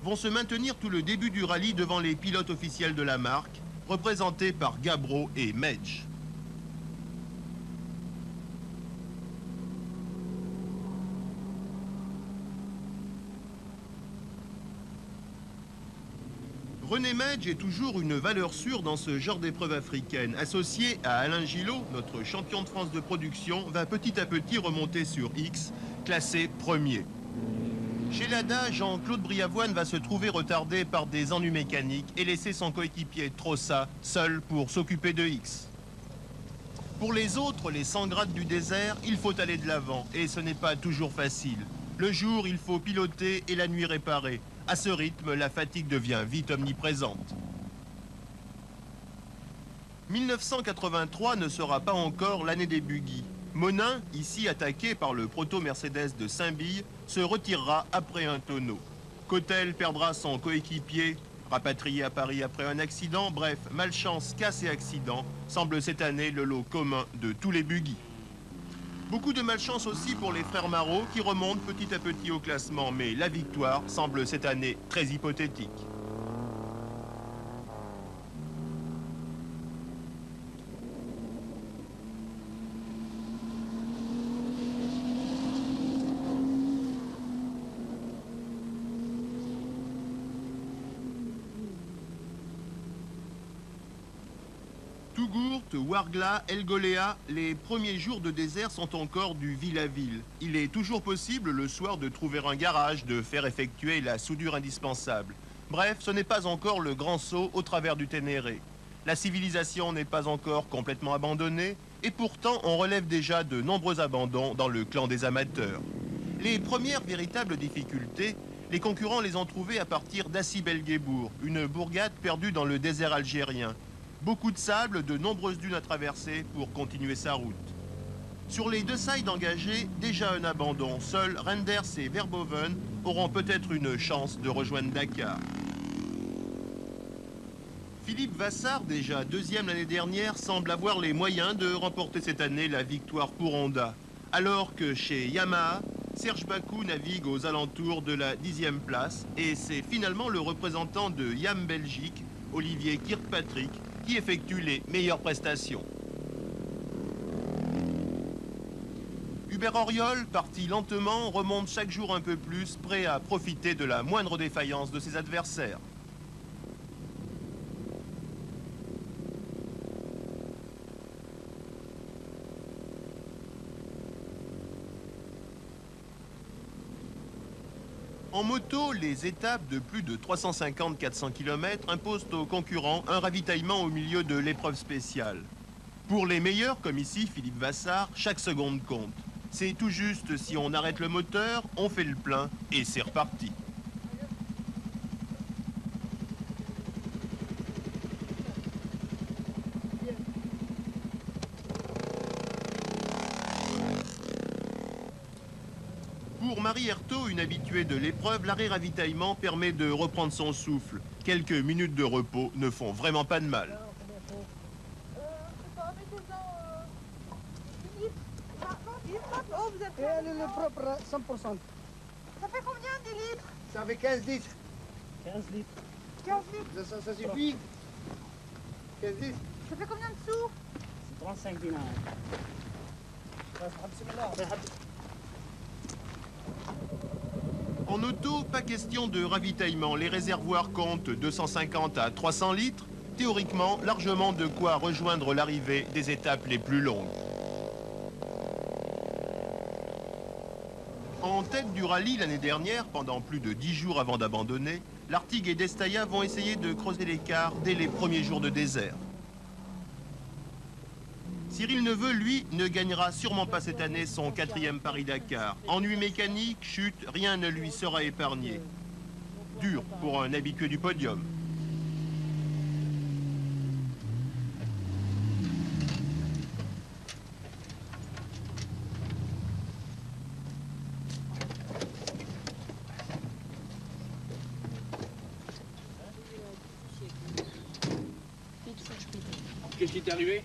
vont se maintenir tout le début du rallye devant les pilotes officiels de la marque, représentés par Gabro et Medj. René Medj est toujours une valeur sûre dans ce genre d'épreuve africaine. Associé à Alain Gillot, notre champion de France de production, va petit à petit remonter sur X, classé premier. Chez Lada, Jean-Claude Briavoine va se trouver retardé par des ennuis mécaniques et laisser son coéquipier Trossa seul pour s'occuper de X. Pour les autres, les 100 grades du désert, il faut aller de l'avant et ce n'est pas toujours facile. Le jour, il faut piloter et la nuit réparer. À ce rythme, la fatigue devient vite omniprésente. 1983 ne sera pas encore l'année des buggy. Monin, ici attaqué par le proto-Mercedes de Saint-Bille, se retirera après un tonneau. Cottel perdra son coéquipier, rapatrié à Paris après un accident. Bref, malchance, casse et accident semble cette année le lot commun de tous les buggy. Beaucoup de malchance aussi pour les frères Marot qui remontent petit à petit au classement, mais la victoire semble cette année très hypothétique. Tougourt, Ouargla, Elgoléa, les premiers jours de désert sont encore du ville à ville. Il est toujours possible le soir de trouver un garage, de faire effectuer la soudure indispensable. Bref, ce n'est pas encore le grand saut au travers du Ténéré. La civilisation n'est pas encore complètement abandonnée et pourtant on relève déjà de nombreux abandons dans le clan des amateurs. Les premières véritables difficultés, les concurrents les ont trouvées à partir d'Assi-Belguébour, une bourgade perdue dans le désert algérien. Beaucoup de sable, de nombreuses dunes à traverser pour continuer sa route. Sur les deux sides engagés, déjà un abandon. Seuls Renders et Verboven auront peut-être une chance de rejoindre Dakar. Philippe Vassart, déjà deuxième l'année dernière, semble avoir les moyens de remporter cette année la victoire pour Honda. Alors que chez Yamaha, Serge Bakou navigue aux alentours de la 10e place et c'est finalement le représentant de Yam Belgique, Olivier Kirkpatrick, qui effectue les meilleures prestations. Hubert Auriol, parti lentement, remonte chaque jour un peu plus, prêt à profiter de la moindre défaillance de ses adversaires. En moto, les étapes de plus de 350-400 km imposent aux concurrents un ravitaillement au milieu de l'épreuve spéciale. Pour les meilleurs, comme ici Philippe Vassart, chaque seconde compte. C'est tout juste si on arrête le moteur, on fait le plein et c'est reparti. Pour Marie Hertaud, une habituée de l'épreuve, l'arrêt ravitaillement permet de reprendre son souffle. Quelques minutes de repos ne font vraiment pas de mal. Oh, vous êtes... Et elle est propre, 100%. Ça fait combien, 10 litres? Ça fait 15 litres. 15 litres. 15 litres. Ça suffit? 15 litres. Ça fait combien de sous? 35 dinars. En auto, pas question de ravitaillement. Les réservoirs comptent 250 à 300 litres. Théoriquement, largement de quoi rejoindre l'arrivée des étapes les plus longues. En tête du rallye l'année dernière, pendant plus de 10 jours avant d'abandonner, l'Artigue et Destaya vont essayer de creuser l'écart dès les premiers jours de désert. Cyril Neveu, lui, ne gagnera sûrement pas cette année son 4e Paris-Dakar. Ennui mécanique, chute, rien ne lui sera épargné. Dur pour un habitué du podium. Qu'est-ce qui t'est arrivé?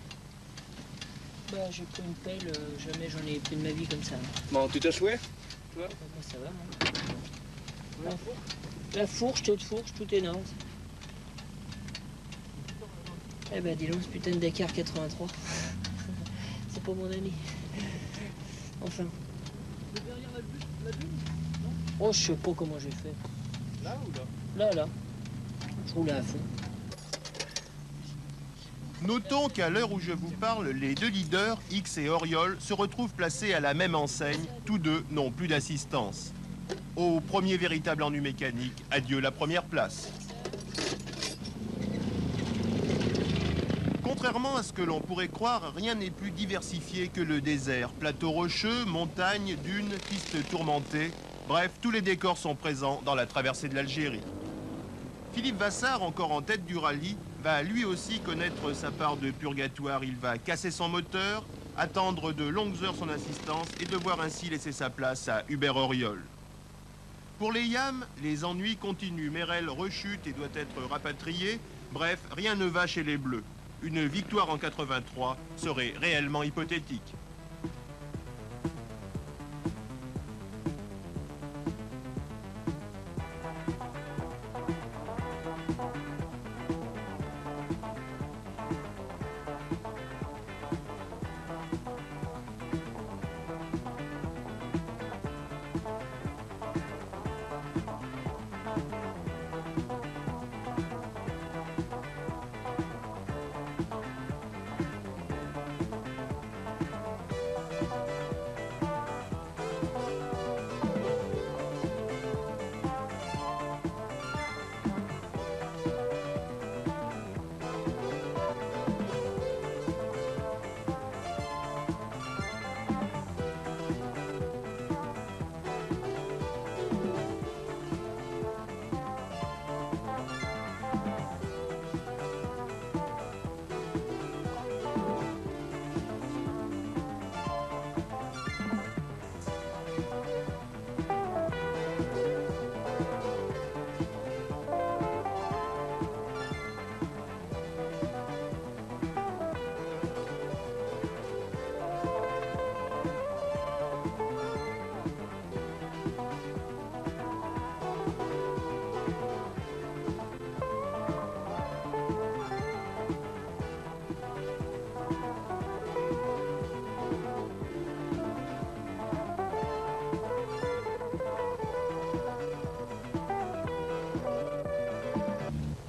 Bah, j'ai pris une pelle, jamais j'en ai pris de ma vie comme ça. Bon, tu t'assois? Toi? Bah, ça va, hein. La fourche, tête de fourche, tout est naze. Eh ben, dis donc, ce putain de Dakar 83. C'est pas mon année. Enfin. Derrière la dune? Oh, je sais pas comment j'ai fait. Là ou là? Là. Je roulais à fond. Notons qu'à l'heure où je vous parle, les deux leaders, X et Auriol, se retrouvent placés à la même enseigne. Tous deux n'ont plus d'assistance. Au premier véritable ennui mécanique, adieu la première place. Contrairement à ce que l'on pourrait croire, rien n'est plus diversifié que le désert. Plateaux rocheux, montagnes, dunes, pistes tourmentées. Bref, tous les décors sont présents dans la traversée de l'Algérie. Philippe Vassart, encore en tête du rallye, va lui aussi connaître sa part de purgatoire. Il va casser son moteur, attendre de longues heures son assistance et devoir ainsi laisser sa place à Hubert Auriol. Pour les Yams, les ennuis continuent. Merel rechute et doit être rapatrié. Bref, rien ne va chez les Bleus. Une victoire en 83 serait réellement hypothétique.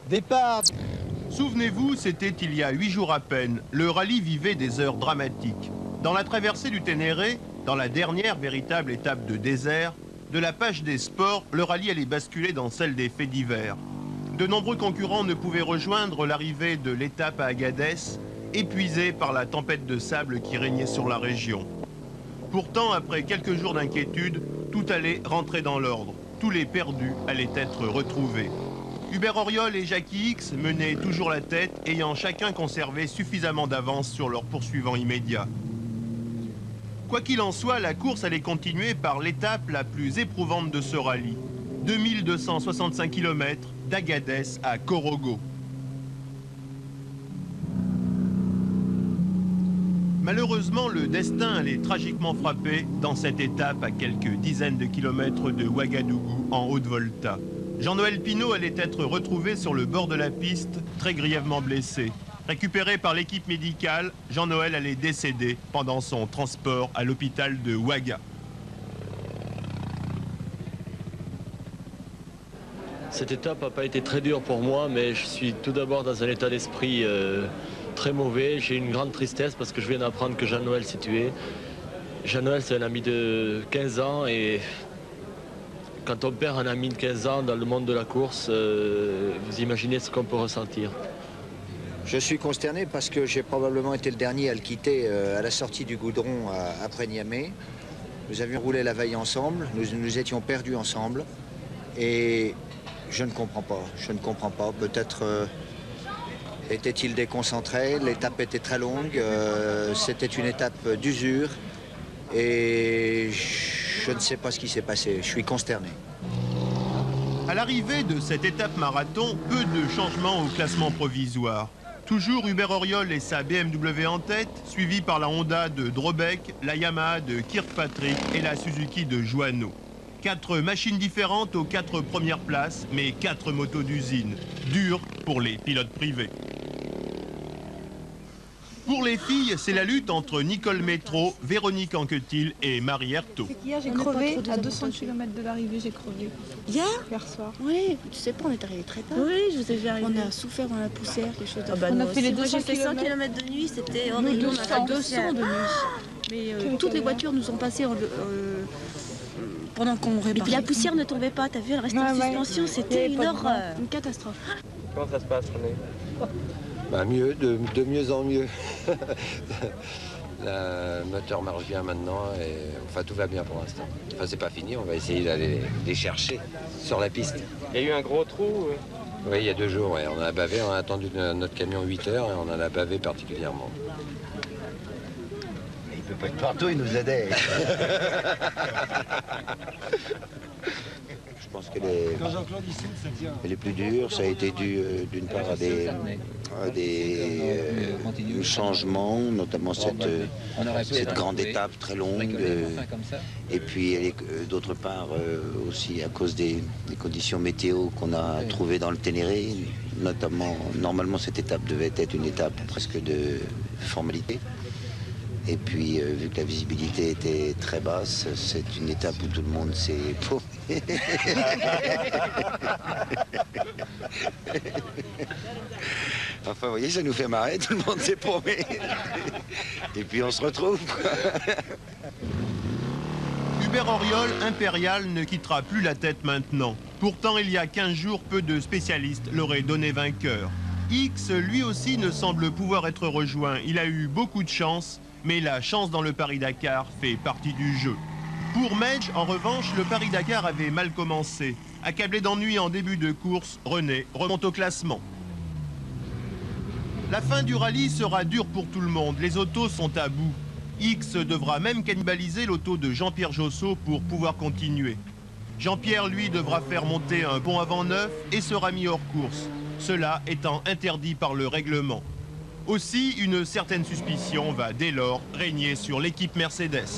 Départ. Souvenez-vous, c'était il y a 8 jours à peine. Le rallye vivait des heures dramatiques. Dans la traversée du Ténéré, dans la dernière véritable étape de désert, de la page des sports, le rallye allait basculer dans celle des faits divers. De nombreux concurrents ne pouvaient rejoindre l'arrivée de l'étape à Agadez, épuisés par la tempête de sable qui régnait sur la région. Pourtant, après quelques jours d'inquiétude, tout allait rentrer dans l'ordre. Tous les perdus allaient être retrouvés. Hubert Auriol et Jackie X menaient toujours la tête, ayant chacun conservé suffisamment d'avance sur leur poursuivant immédiat. Quoi qu'il en soit, la course allait continuer par l'étape la plus éprouvante de ce rallye. 2265 km d'Agadez à Korogo. Malheureusement, le destin allait tragiquement frapper dans cette étape à quelques dizaines de kilomètres de Ouagadougou en Haute-Volta. Jean-Noël Pineau allait être retrouvé sur le bord de la piste, très grièvement blessé. Récupéré par l'équipe médicale, Jean-Noël allait décéder pendant son transport à l'hôpital de Ouaga. Cette étape n'a pas été très dure pour moi, mais je suis tout d'abord dans un état d'esprit très mauvais. J'ai une grande tristesse parce que je viens d'apprendre que Jean-Noël s'est tué. Jean-Noël, c'est un ami de 15 ans et quand on perd un ami de 15 ans dans le monde de la course, vous imaginez ce qu'on peut ressentir. Je suis consterné parce que j'ai probablement été le dernier à le quitter à la sortie du goudron après Niamey. Nous avions roulé la veille ensemble, nous étions perdus ensemble et je ne comprends pas. Peut-être était-il déconcentré, l'étape était très longue, c'était une étape d'usure et je ne sais pas ce qui s'est passé, je suis consterné. À l'arrivée de cette étape marathon, peu de changements au classement provisoire. Toujours Hubert Auriol et sa BMW en tête, suivi par la Honda de Drobeck, la Yamaha de Kirkpatrick et la Suzuki de Joanneau. 4 machines différentes aux 4 premières places, mais 4 motos d'usine. Dur pour les pilotes privés. Pour les filles, c'est la lutte entre Nicole Métro, Véronique Anquetil et Marie Erthaud. Hier, j'ai crevé à 200 km de l'arrivée, j'ai crevé. Hier soir. Oui, tu sais pas, on est arrivé très tard. Oui, je vous ai vu arriver. On a souffert dans la poussière, quelque chose de on a fait les 200 Moi, j'ai fait 100 km. km de nuit, c'était horrible. On a fait 200 de nuit. Mais toutes les voitures nous ont passé pendant qu'on réparait. Et puis la poussière ne tombait pas, t'as vu, elle restait en suspension, c'était une horreur. Une catastrophe. Comment ça se passe, René? Mieux, de mieux en mieux. Le moteur marche bien maintenant et enfin tout va bien pour l'instant. Enfin c'est pas fini, on va essayer d'aller les chercher sur la piste. Il y a eu un gros trou. Oui, il y a 2 jours, ouais. On a bavé, on a attendu notre camion 8 heures et on en a bavé particulièrement. Il peut pas être partout, il nous aidait. pense que les plus durs, ça a été dû d'une part à des changements, notamment cette grande étape très longue, et puis d'autre part aussi à cause des conditions météo qu'on a trouvées dans le Ténéré, notamment, normalement cette étape devait être une étape presque de formalité. Et puis, vu que la visibilité était très basse, c'est une étape où tout le monde s'est paumé. Enfin, vous voyez, ça nous fait marrer, tout le monde s'est paumé. Et puis, on se retrouve, quoi. Hubert Auriol, impérial, ne quittera plus la tête maintenant. Pourtant, il y a 15 jours, peu de spécialistes l'auraient donné vainqueur. X, lui aussi, ne semble pouvoir être rejoint. Il a eu beaucoup de chance. Mais la chance dans le Paris-Dakar fait partie du jeu. Pour Medj, en revanche, le Paris-Dakar avait mal commencé. Accablé d'ennui en début de course, René remonte au classement. La fin du rallye sera dure pour tout le monde. Les autos sont à bout. X devra même cannibaliser l'auto de Jean-Pierre Josso pour pouvoir continuer. Jean-Pierre, lui, devra faire monter un pont avant neuf et sera mis hors course. Cela étant interdit par le règlement. Aussi, une certaine suspicion va dès lors régner sur l'équipe Mercedes.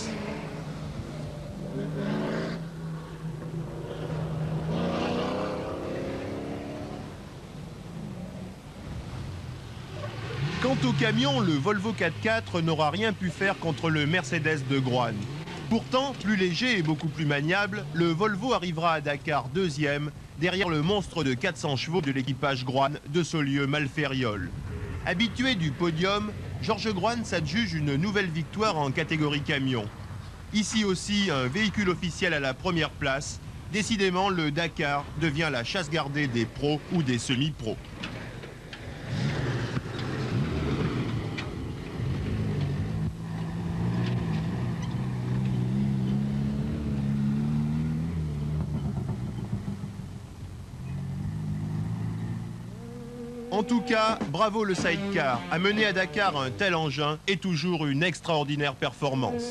Quant au camion, le Volvo 4x4 n'aura rien pu faire contre le Mercedes de Groine. Pourtant, plus léger et beaucoup plus maniable, le Volvo arrivera à Dakar deuxième, derrière le monstre de 400 chevaux de l'équipage Groine de Saulieu-Malfériol. Habitué du podium, Georges Groine s'adjuge une nouvelle victoire en catégorie camion. Ici aussi, un véhicule officiel à la première place. Décidément, le Dakar devient la chasse gardée des pros ou des semi-pros. En tout cas, bravo le sidecar. À mener à Dakar un tel engin est toujours une extraordinaire performance.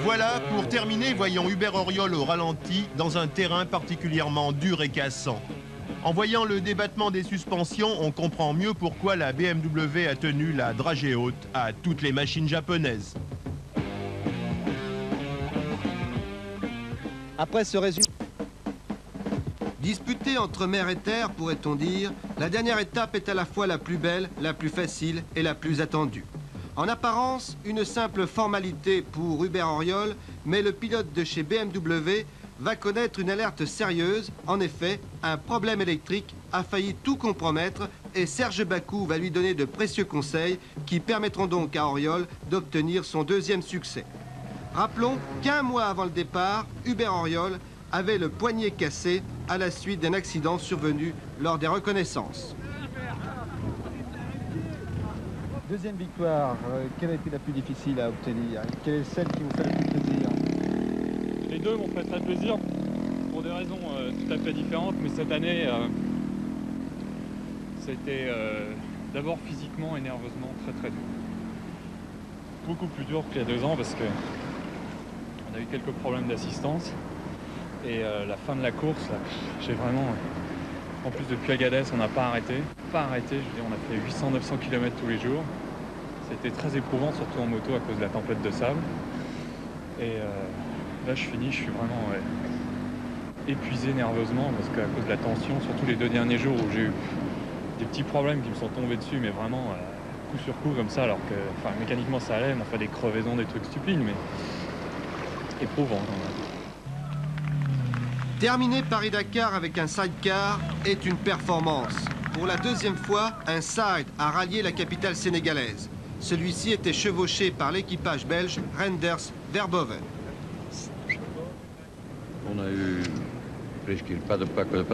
Voilà, pour terminer, voyons Hubert Auriol au ralenti dans un terrain particulièrement dur et cassant. En voyant le débattement des suspensions, on comprend mieux pourquoi la BMW a tenu la dragée haute à toutes les machines japonaises. Après ce résultat... Disputée entre mer et terre, pourrait-on dire, la dernière étape est à la fois la plus belle, la plus facile et la plus attendue. En apparence, une simple formalité pour Hubert Auriol, mais le pilote de chez BMW va connaître une alerte sérieuse. En effet, un problème électrique a failli tout compromettre et Serge Bacou va lui donner de précieux conseils qui permettront donc à Auriol d'obtenir son deuxième succès. Rappelons qu'un mois avant le départ, Hubert Auriol avait le poignet cassé à la suite d'un accident survenu lors des reconnaissances. Deuxième victoire, quelle a été la plus difficile à obtenir? Quelle est celle qui vous fait le plus plaisir? Les deux m'ont fait très plaisir pour des raisons tout à fait différentes, mais cette année, c'était d'abord physiquement et nerveusement très dur. Beaucoup plus dur qu'il y a 2 ans parce qu'on a eu quelques problèmes d'assistance. Et la fin de la course, j'ai vraiment... En plus, depuis Agadez, on n'a pas arrêté. Je veux dire, on a fait 800-900 km tous les jours. C'était très éprouvant, surtout en moto, à cause de la tempête de sable. Et là, je suis vraiment épuisé nerveusement, parce qu'à cause de la tension, surtout les 2 derniers jours où j'ai eu des petits problèmes qui me sont tombés dessus, mais vraiment coup sur coup comme ça, alors que mécaniquement ça allait, on fait des crevaisons, des trucs stupides, mais éprouvant. Terminer Paris-Dakar avec un sidecar est une performance. Pour la 2e fois, un side a rallié la capitale sénégalaise. Celui-ci était chevauché par l'équipage belge Renders Verboven. On a eu presque pas de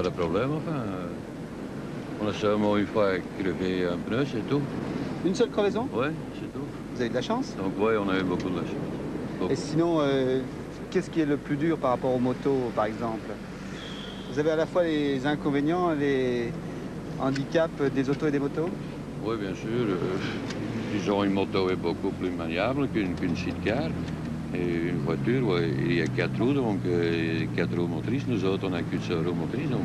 problème. Enfin, on a seulement une fois crevé un pneu, c'est tout. Une seule crevaison? Oui, c'est tout. Vous avez de la chance? Donc oui, on a eu beaucoup de la chance. Beaucoup. Et sinon, qu'est-ce qui est le plus dur par rapport aux motos, par exemple? Vous avez à la fois les inconvénients, les handicaps des autos et des motos? Oui, bien sûr. Disons, une moto est beaucoup plus maniable qu'une sidecar. Et une voiture, ouais, il y a 4 roues, donc 4 roues motrices. Nous autres, on n'a qu'une seule roue motrice, donc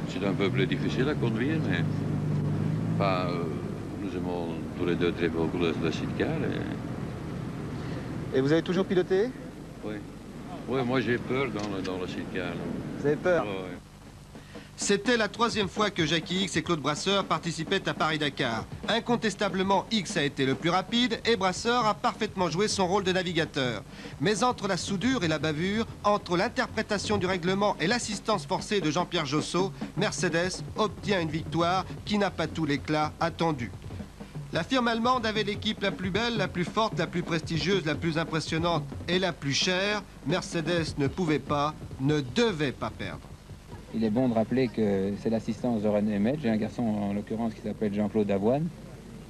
c'est un peu plus difficile à conduire, mais enfin, nous aimons tous les deux très beaucoup la sidecar. Et vous avez toujours piloté? Oui. Oui, moi j'ai peur dans la sidecar. Vous avez peur? Ouais. C'était la 3e fois que Jackie X et Claude Brasseur participaient à Paris-Dakar. Incontestablement, X a été le plus rapide et Brasseur a parfaitement joué son rôle de navigateur. Mais entre la soudure et la bavure, entre l'interprétation du règlement et l'assistance forcée de Jean-Pierre Josso, Mercedes obtient une victoire qui n'a pas tout l'éclat attendu. La firme allemande avait l'équipe la plus belle, la plus forte, la plus prestigieuse, la plus impressionnante et la plus chère. Mercedes ne pouvait pas, ne devait pas perdre. Il est bon de rappeler que c'est l'assistance de René Metz. J'ai un garçon en l'occurrence qui s'appelle Jean-Claude Avoine,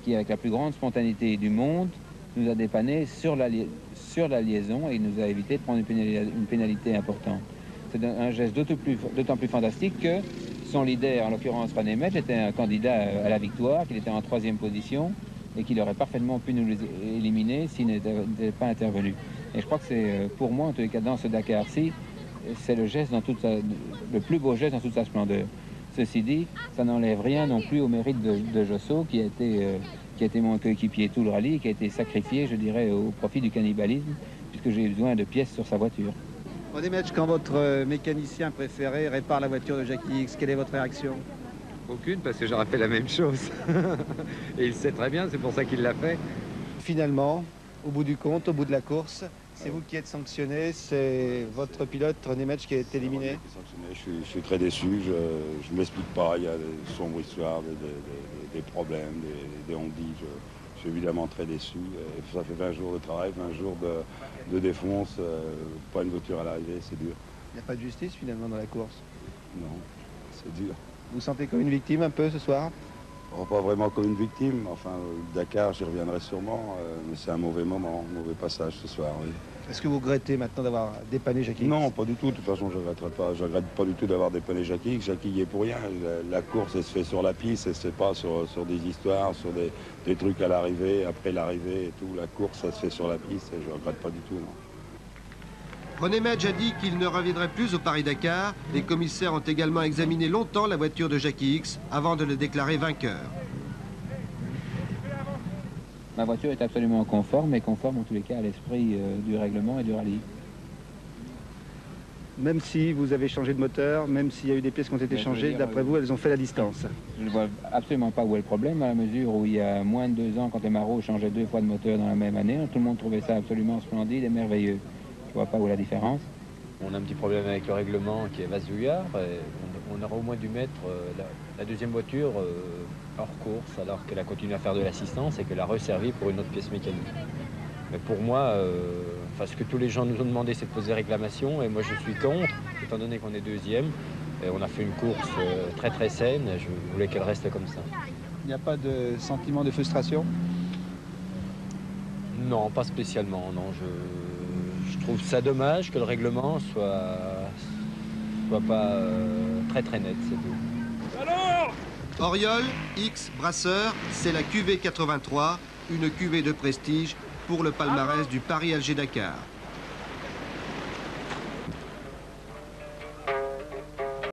qui avec la plus grande spontanéité du monde nous a dépanné sur la liaison et il nous a évité de prendre une pénalité importante. C'est un geste d'autant plus fantastique que son leader, en l'occurrence René Metz, était un candidat à la victoire, qu'il était en 3e position et qu'il aurait parfaitement pu nous éliminer s'il n'était pas intervenu. Et je crois que c'est, pour moi, en tous les cas, dans ce Dakar-ci, c'est le plus beau geste dans toute sa splendeur. Ceci dit, ça n'enlève rien non plus au mérite de Josso, qui a été mon coéquipier tout le rallye, qui a été sacrifié, je dirais, au profit du cannibalisme, puisque j'ai eu besoin de pièces sur sa voiture. René Metz, quand votre mécanicien préféré répare la voiture de Jackie X, quelle est votre réaction? Aucune, parce que j'aurais fait la même chose. Et il sait très bien, c'est pour ça qu'il l'a fait. Finalement, au bout du compte, au bout de la course, c'est vous qui êtes sanctionné, c'est votre pilote René Metz qui a été éliminé. Je suis très déçu, je ne m'explique pas, il y a des sombres histoires, des problèmes, des on-dit. Je suis évidemment très déçu. Ça fait 20 jours de travail, 20 jours de défonce, pas une voiture à l'arrivée, c'est dur. Il n'y a pas de justice finalement dans la course? Non, c'est dur. Vous vous sentez comme une victime un peu ce soir? Oh, pas vraiment comme une victime, enfin Dakar j'y reviendrai sûrement, mais c'est un mauvais moment, un mauvais passage ce soir, oui. Est-ce que vous regrettez maintenant d'avoir dépanné Jackie X? Non, pas du tout, de toute façon je ne regrette pas du tout d'avoir dépanné Jackie X. Jackie y est pour rien, la course elle se fait sur la piste, elle se fait pas sur des histoires, sur des trucs à l'arrivée, après l'arrivée et tout, la course ça se fait sur la piste et je ne regrette pas du tout, non. René Metz a dit qu'il ne reviendrait plus au Paris-Dakar. Les commissaires ont également examiné longtemps la voiture de Jackie X avant de le déclarer vainqueur. Ma voiture est absolument conforme, mais conforme en tous les cas à l'esprit du règlement et du rallye. Même si vous avez changé de moteur, même s'il y a eu des pièces qui ont été changées, d'après vous, elles ont fait la distance? Je ne vois absolument pas où est le problème, à la mesure où il y a moins de 2 ans, quand les Marot changeaient 2 fois de moteur dans la même année, tout le monde trouvait ça absolument splendide et merveilleux. Je ne vois pas où est la différence. On a un petit problème avec le règlement qui est vasouillard. On aurait au moins dû mettre la deuxième voiture hors course alors qu'elle a continué à faire de l'assistance et qu'elle a resservi pour une autre pièce mécanique. Mais pour moi, ce que tous les gens nous ont demandé, c'est de poser réclamation et moi je suis contre, étant donné qu'on est 2e. Et on a fait une course très très saine et je voulais qu'elle reste comme ça. Il n'y a pas de sentiment de frustration? Non, pas spécialement, non. Je trouve ça dommage que le règlement soit pas très très net, c'est tout. Alors Oriol, X, Brasseur, c'est la QV 83, une QV de prestige pour le palmarès du Paris-Alger-Dakar.